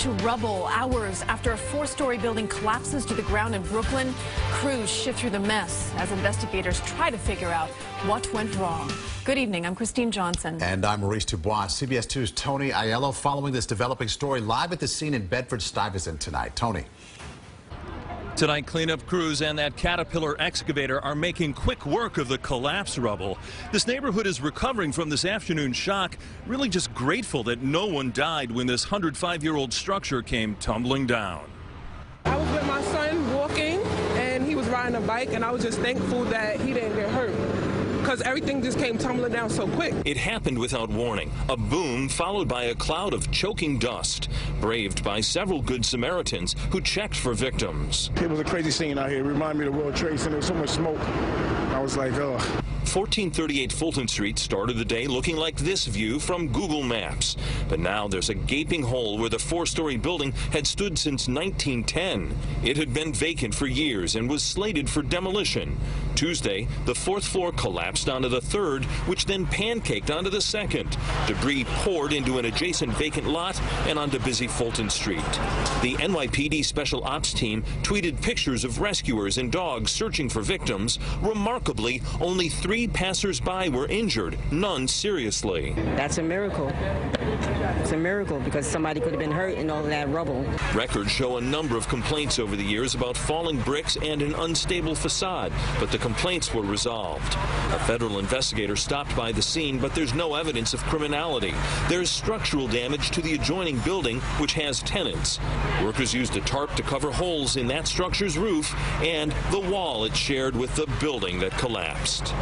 to rubble hours after a four-story building collapses to the ground in Brooklyn. Crews shift through the mess as investigators try to figure out what went wrong. Good evening. I'm Christine Johnson. And I'm Maurice Dubois. CBS 2's Tony Aiello following this developing story live at the scene in Bedford-Stuyvesant tonight. Tony. Tonight, cleanup crews and that Caterpillar excavator are making quick work of the collapsed rubble. This neighborhood is recovering from this afternoon shock, really just grateful that no one died when this 105-year-old structure came tumbling down. I was with my son walking, and he was riding a bike, and I was just thankful that he didn't get hurt, because everything just came tumbling down so quick. It happened without warning. A boom followed by a cloud of choking dust, braved by several good Samaritans who checked for victims. It was a crazy scene out here. It reminded me of the World Trade Center. There was so much smoke. I was like, oh. 1438 Fulton Street started the day looking like this view from Google Maps. But now there's a gaping hole where the four-story building had stood since 1910. It had been vacant for years and was slated for demolition. Tuesday, the fourth floor collapsed onto the third, which then pancaked onto the second. Debris poured into an adjacent vacant lot and onto busy Fulton Street. The NYPD Special Ops team tweeted pictures of rescuers and dogs searching for victims. Remarkably, only 3 passers-by were injured, none seriously. That's a miracle. It's a miracle because somebody could have been hurt in all of that rubble. Records show a number of complaints over the years about falling bricks and an unstable facade, but the complaints were resolved. A federal investigator stopped by the scene, but there's no evidence of criminality. There's structural damage to the adjoining building, which has tenants. Workers used a tarp to cover holes in that structure's roof and the wall it shared with the building that collapsed.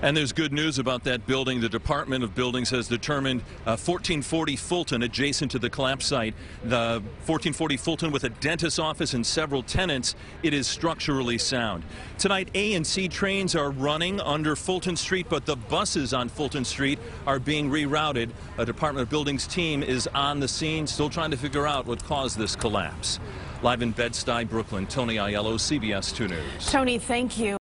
And there's good news about that building. The Department of Buildings has determined 1440 Fulton, adjacent to the collapse site. The 1440 Fulton, with a dentist's office and several tenants, it is structurally sound. Tonight, A and C trains are running under Fulton Street, but the buses on Fulton Street are being rerouted. A Department of Buildings team is on the scene, still trying to figure out what caused this collapse. Live in Bed-Stuy, Brooklyn, Tony Aiello, CBS 2 News. Tony, thank you.